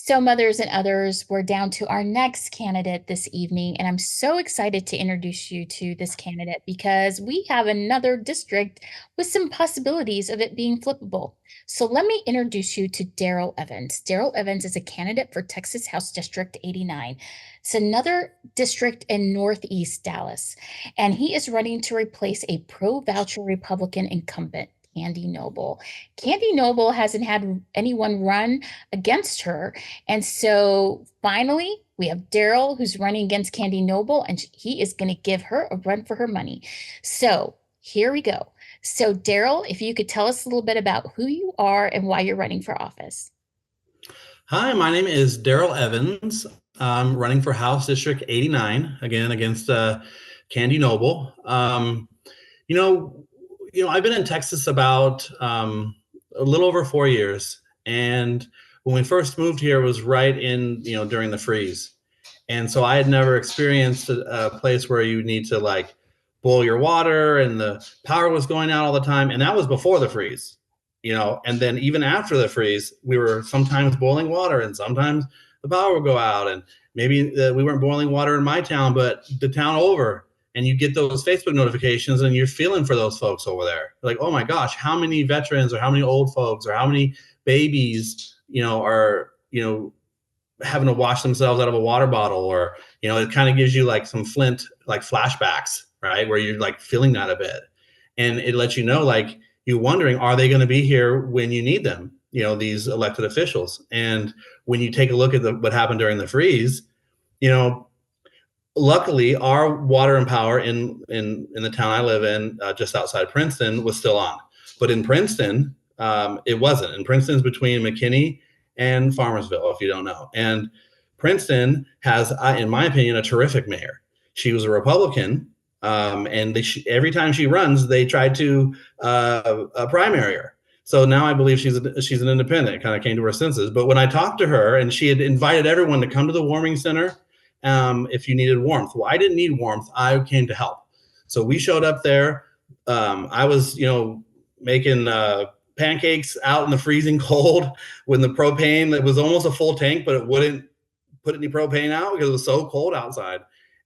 So, mothers and others, we're down to our next candidate this evening, and I'm so excited to introduce you to this candidate because we have another district with some possibilities of it being flippable. So, let me introduce you to Darrel Evans. Darrel Evans is a candidate for Texas House District 89. It's another district in Northeast Dallas, and he is running to replace a pro voucher Republican incumbent. Candy Noble. Candy Noble hasn't had anyone run against her, and so finally, we have Darrel who's running against Candy Noble, and he is going to give her a run for her money. So here we go. So, Darrel, if you could tell us a little bit about who you are and why you're running for office. Hi, my name is Darrel Evans. I'm running for House District 89 again against Candy Noble. I've been in Texas about a little over 4 years, and when we first moved here, it was right in during the freeze, and so I had never experienced a place where you need to like boil your water, and the power was going out all the time, and that was before the freeze. And then even after the freeze, we were sometimes boiling water and sometimes the power would go out, and maybe we weren't boiling water in my town, but the town over, and you get those Facebook notifications and you're feeling for those folks over there. Like, oh my gosh, how many veterans or how many old folks or how many babies, are, having to wash themselves out of a water bottle, or, it kind of gives you like some Flint, like flashbacks, right? Where you're like feeling that a bit. And it lets you know, like, you're wondering, are they going to be here when you need them? These elected officials. And when you take a look at what happened during the freeze, luckily our water and power in the town I live in, just outside Princeton, was still on. But in Princeton, it wasn't. And Princeton's between McKinney and Farmersville, if you don't know. And Princeton has, in my opinion, a terrific mayor. She was a Republican, and every time she runs, they try to primary her. So now I believe she's an independent. Kind of came to her senses. But when I talked to her, and she had invited everyone to come to the warming center, if you needed warmth. Well, I didn't need warmth. I came to help. So we showed up there. I was, making pancakes out in the freezing cold when the propane, it was almost a full tank, but it wouldn't put any propane out because it was so cold outside.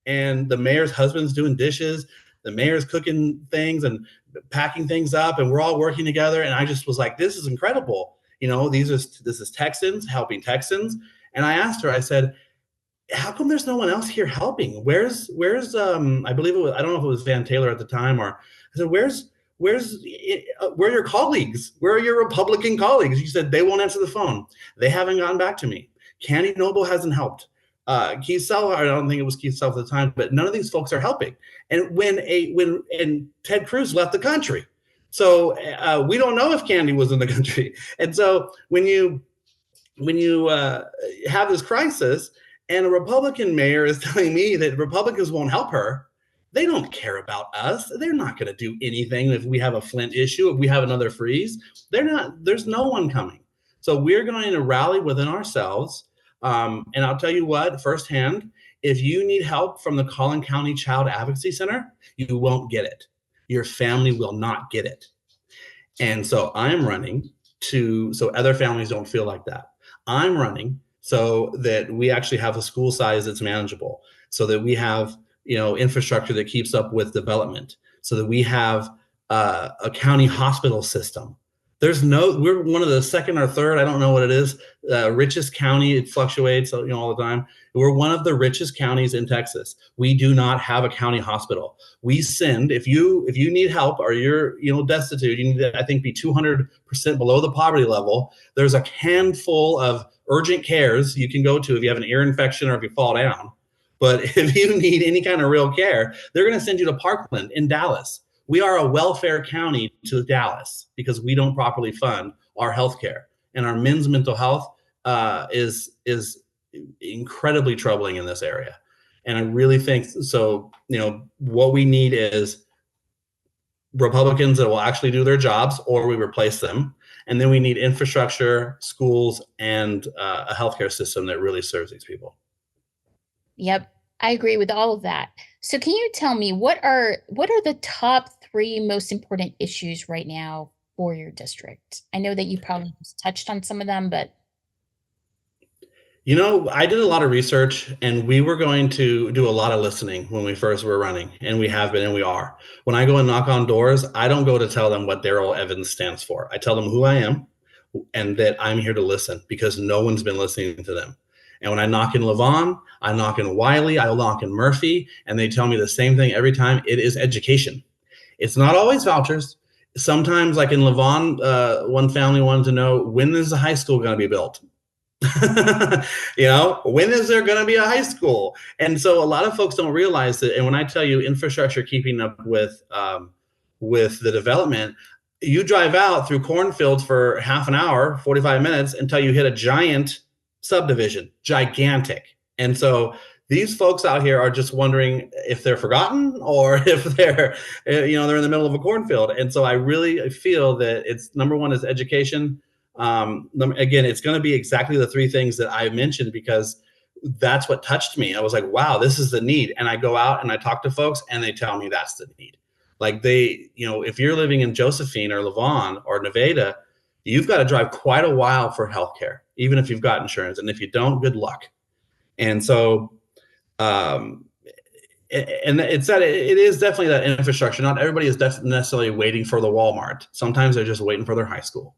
And the mayor's husband's doing dishes. The mayor's cooking things and packing things up, and we're all working together. And I just was like, this is incredible. This is Texans helping Texans. And I asked her, I said, how come there's no one else here helping? Where's I believe it was, I don't know if it was Van Taylor at the time, or I said, where are your colleagues? Where are your Republican colleagues? She said, they won't answer the phone. They haven't gotten back to me. Candy Noble hasn't helped. Keith Self, I don't think it was Keith Self at the time, but none of these folks are helping. And when Ted Cruz left the country, so we don't know if Candy was in the country. And so when you have this crisis, and a Republican mayor is telling me that Republicans won't help her, they don't care about us. They're not going to do anything if we have a Flint issue, if we have another freeze. There's no one coming. So we're going to rally within ourselves. And I'll tell you what, firsthand, if you need help from the Collin County Child Advocacy Center, you won't get it. Your family will not get it. And so I'm running so other families don't feel like that. I'm running so that we actually have a school size that's manageable, so that we have infrastructure that keeps up with development, so that we have a county hospital system. We're one of the second or third, I don't know what it is, richest county. It fluctuates, all the time. We're one of the richest counties in Texas. We do not have a county hospital. We send, if you need help or you're destitute, you need to, I think, be 200% below the poverty level. There's a handful of urgent cares you can go to if you have an ear infection or if you fall down. But if you need any kind of real care, they're going to send you to Parkland in Dallas. We are a welfare county to Dallas because we don't properly fund our healthcare, and our men's mental health is incredibly troubling in this area. And I really think so. What we need is Republicans that will actually do their jobs, or we replace them. And then we need infrastructure, schools, and a healthcare system that really serves these people. Yep, I agree with all of that. So can you tell me what are the top 3 most important issues right now for your district? I know that you probably just touched on some of them, but I did a lot of research and we were going to do a lot of listening when we first were running, and we have been and we are. When I go and knock on doors, I don't go to tell them what Darrel Evans stands for. I tell them who I am and that I'm here to listen because no one's been listening to them. And when I knock in Levon, I knock in Wiley, I knock in Murphy, and they tell me the same thing every time. It is education. It's not always vouchers. Sometimes, like in Levon, one family wanted to know, when is the high school going to be built? When is there going to be a high school? And so a lot of folks don't realize that. And when I tell you infrastructure keeping up with the development, you drive out through cornfields for half an hour, 45 minutes, until you hit a giant subdivision, gigantic. And so these folks out here are just wondering if they're forgotten or if they're in the middle of a cornfield. And so I really feel that it's number one is education. Again, it's going to be exactly the three things that I mentioned because that's what touched me. I was like, wow, this is the need. And I go out and I talk to folks and they tell me that's the need. Like if you're living in Josephine or Levon or Nevada, you've got to drive quite a while for healthcare, even if you've got insurance. And if you don't, good luck. And so, and it's that it is definitely that infrastructure. Not everybody is necessarily waiting for the Walmart. Sometimes they're just waiting for their high school.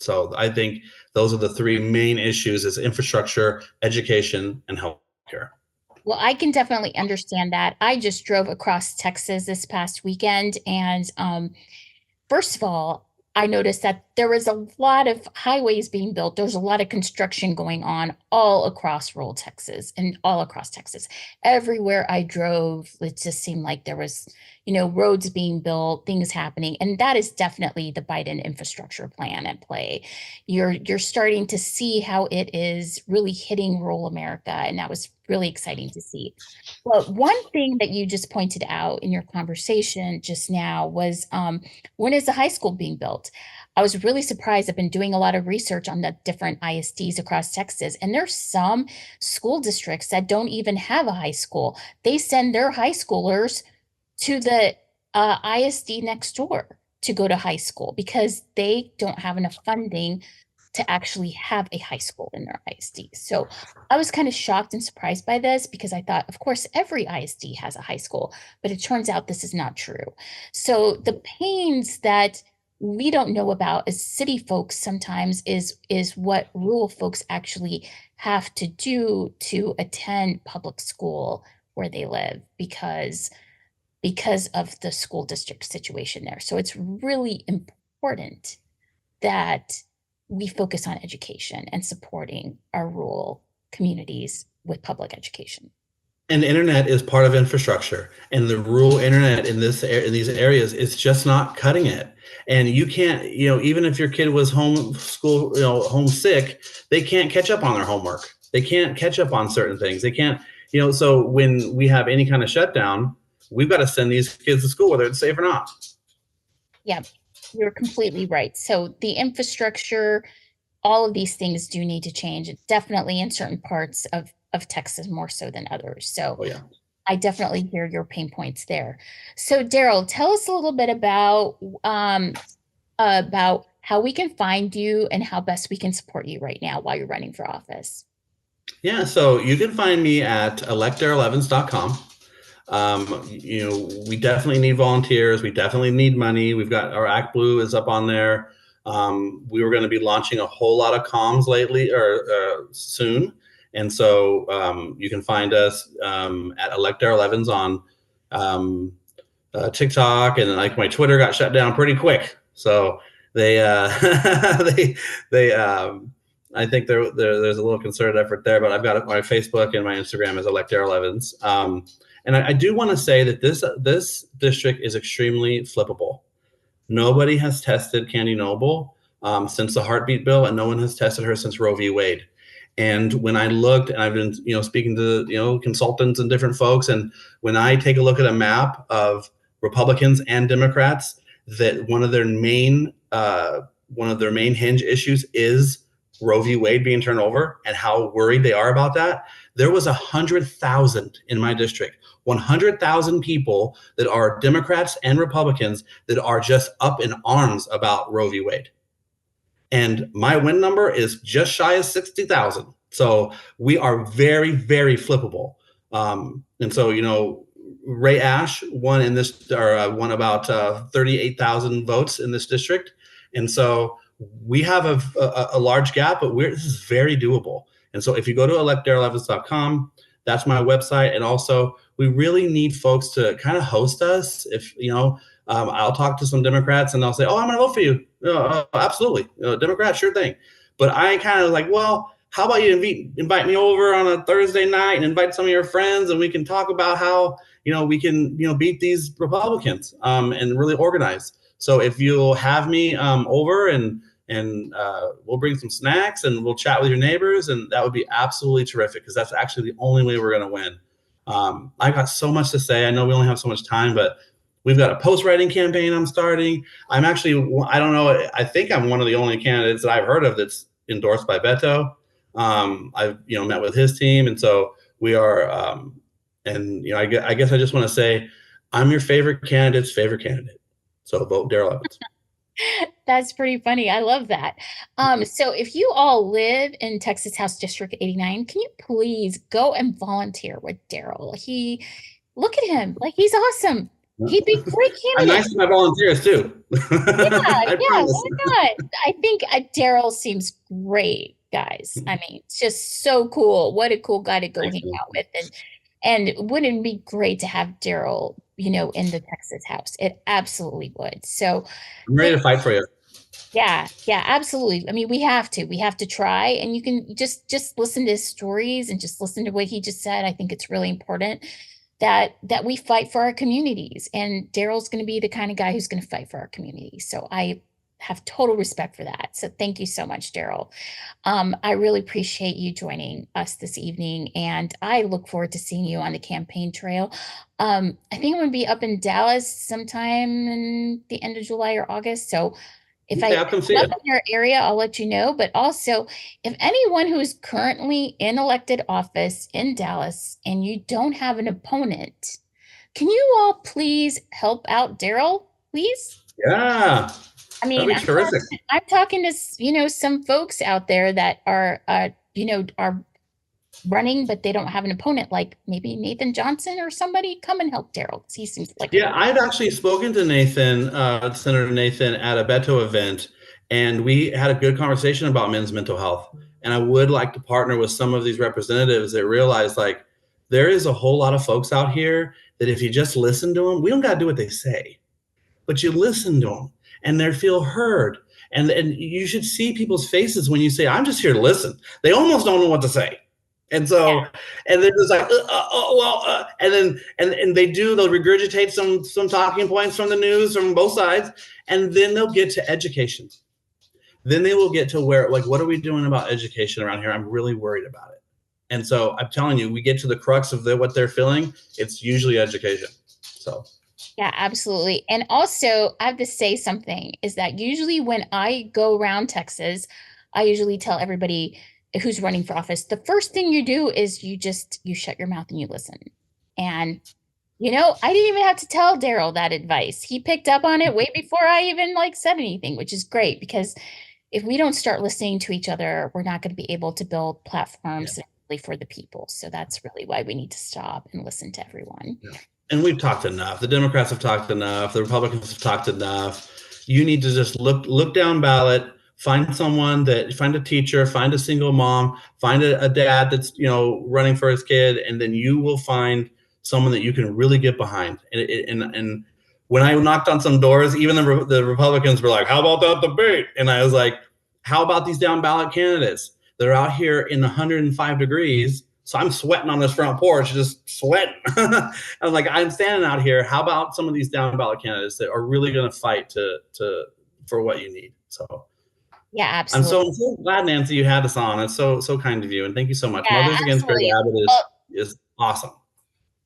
So I think those are the three main issues: is infrastructure, education, and healthcare. Well, I can definitely understand that. I just drove across Texas this past weekend, and first of all, I noticed that there was a lot of highways being built. There's a lot of construction going on all across rural Texas and all across Texas. Everywhere I drove, it just seemed like there was, roads being built, things happening. And that is definitely the Biden infrastructure plan at play. You're starting to see how it is really hitting rural America. And that was really exciting to see. Well, one thing that you just pointed out in your conversation just now was when is the high school being built? I was really surprised. I've been doing a lot of research on the different ISDs across Texas, and there's some school districts that don't even have a high school. They send their high schoolers to the ISD next door to go to high school because they don't have enough funding to actually have a high school in their ISD. So I was kind of shocked and surprised by this because I thought, of course, every ISD has a high school, but it turns out this is not true. So the pains that we don't know about as city folks sometimes is what rural folks actually have to do to attend public school where they live because of the school district situation there. So it's really important that we focus on education and supporting our rural communities with public education. And the internet is part of infrastructure, and the rural internet in these areas is just not cutting it. And you can't, even if your kid was homesick, they can't catch up on their homework. They can't catch up on certain things. They can't, so when we have any kind of shutdown, we've got to send these kids to school, whether it's safe or not. Yeah, you're completely right. So the infrastructure, all of these things do need to change, definitely in certain parts of Texas more so than others. So Oh, yeah. I definitely hear your pain points there. So Darrel, tell us a little bit about how we can find you and how best we can support you right now while you're running for office. Yeah, so you can find me at electdarrelevans.com. We definitely need volunteers. We definitely need money. We've got our Act Blue is up on there. We were going to be launching a whole lot of comms lately or soon. And so you can find us at Elect Darrel Evans on TikTok, and like my Twitter got shut down pretty quick. So they I think there's a little concerted effort there, but I've got my Facebook and my Instagram as Elect Darrel Evans. And I do want to say that this district is extremely flippable. Nobody has tested Candy Noble since the heartbeat bill, and no one has tested her since Roe v. Wade. And when I looked, and I've been, speaking to, consultants and different folks, and when I take a look at a map of Republicans and Democrats, that one of their main hinge issues is Roe v. Wade being turned over and how worried they are about that. There was 100,000 in my district, 100,000 people that are Democrats and Republicans that are just up in arms about Roe v. Wade. And my win number is just shy of 60,000. So we are very, very flippable. And so, Ray Ash won in this, or won about 38,000 votes in this district. And so we have a large gap, but this is very doable. And so if you go to electdarrelevans.com, that's my website. And also, we really need folks to kind of host us. If, I'll talk to some Democrats and they'll say, oh, I'm going to vote for you. Absolutely. Democrat, sure thing. But I kind of like, well, how about you invite me over on a Thursday night and invite some of your friends and we can talk about how, we can, beat these Republicans and really organize. So if you'll have me over and we'll bring some snacks and we'll chat with your neighbors, and that would be absolutely terrific because that's actually the only way we're going to win. I've got so much to say. I know we only have so much time, but we've got a post-writing campaign I'm starting. I'm actually, I don't know, I think I'm one of the only candidates that I've heard of that's endorsed by Beto. I've, met with his team. And so we are, I guess I just want to say, I'm your favorite candidate's favorite candidate. So vote Darrel Evans. That's pretty funny. I love that. So if you all live in Texas House District 89, can you please go and volunteer with Darrel? Look at him. Like, he's awesome. He'd be a great I'm candidate. nice to my volunteers too. I Yeah, promise. why not? I think Darrel seems great, guys. I mean, it's just so cool. What a cool guy to go Thanks, hang man. out with. And wouldn't it be great to have Darrel, in the Texas House? It absolutely would. So I'm ready to fight for you. yeah, absolutely. I mean, we have to try, and you can just listen to his stories and just listen to what he just said. I think it's really important that we fight for our communities, and Darrel's going to be the kind of guy who's going to fight for our community. So I have total respect for that. So thank you so much, Darrel. I really appreciate you joining us this evening, and I look forward to seeing you on the campaign trail. I think I'm going to be up in Dallas sometime in the end of July or August. So if Okay, I'll come see I'm you. up in your area, I'll let you know. But also, if anyone who is currently in elected office in Dallas and you don't have an opponent, can you all please help out Darrel, please? Yeah, I that'd mean, be terrific. I'm talking to some folks out there that are are running, but they don't have an opponent, like maybe Nathan Johnson or somebody. Come and help Darrel, 'cause he seems like a Yeah, I've actually spoken to Nathan, Senator Nathan, at a Beto event, and we had a good conversation about men's mental health. And I would like to partner with some of these representatives that realize, like, there is a whole lot of folks out here that if you just listen to them, we don't got to do what they say, but you listen to them and they feel heard. And you should see people's faces when you say, I'm just here to listen. They almost don't know what to say. And so, and they're just like, and then, and they'll regurgitate some talking points from the news from both sides. And then they'll get to education. Then they will get to where, like, what are we doing about education around here? I'm really worried about it. And so I'm telling you, we get to the crux of what they're feeling. It's usually education. So. Yeah, absolutely. And also, I have to say something is that usually when I go around Texas, I usually tell everybody who's running for office, the first thing you do is you shut your mouth and you listen. And I didn't even have to tell Darrel that advice. He picked up on it way before I even said anything, which is great because if we don't start listening to each other, we're not going to be able to build platforms for the people. So that's really why we need to stop and listen to everyone. Yeah. And we've talked enough. The Democrats have talked enough. The Republicans have talked enough. You need to just look down ballot, find a teacher, find a single mom, find a dad that's running for his kid, and then you will find someone that you can really get behind. And when I knocked on some doors, even the Republicans were like, "How about that debate?" And I was like, "How about these down ballot candidates? They're out here in 105 degrees." So I'm sweating on this front porch, just sweating. I was like, I'm standing out here. How about some of these down ballot candidates that are really going to fight for what you need? So yeah, absolutely. I'm so glad, Nancy, you had us on. It's so kind of you, and thank you so much. Yeah, Mothers Against Greg absolutely. Abbott Well, is awesome.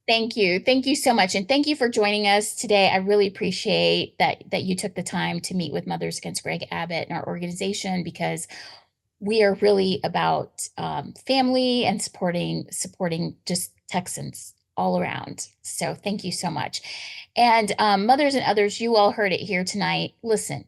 thank you so much, and thank you for joining us today. I really appreciate that you took the time to meet with Mothers Against Greg Abbott and our organization, because we are really about family and supporting just Texans all around. So thank you so much. And mothers and others, you all heard it here tonight. Listen,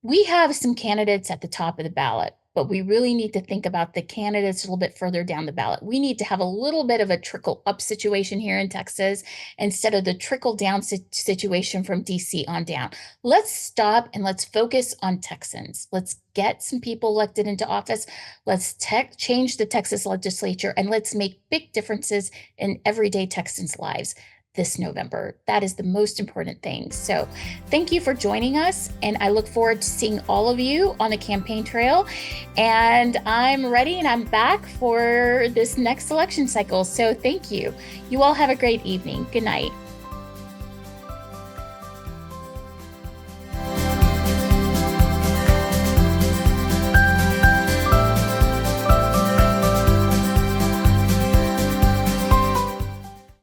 we have some candidates at the top of the ballot. but we really need to think about the candidates a little bit further down the ballot. We need to have a little bit of a trickle up situation here in Texas instead of the trickle down situation from DC on down. Let's stop and let's focus on Texans. Let's get some people elected into office. Let's change the Texas legislature and let's make big differences in everyday Texans' lives this November. That is the most important thing. So thank you for joining us. And I look forward to seeing all of you on the campaign trail. And I'm ready and I'm back for this next election cycle. So thank you. You all have a great evening. Good night.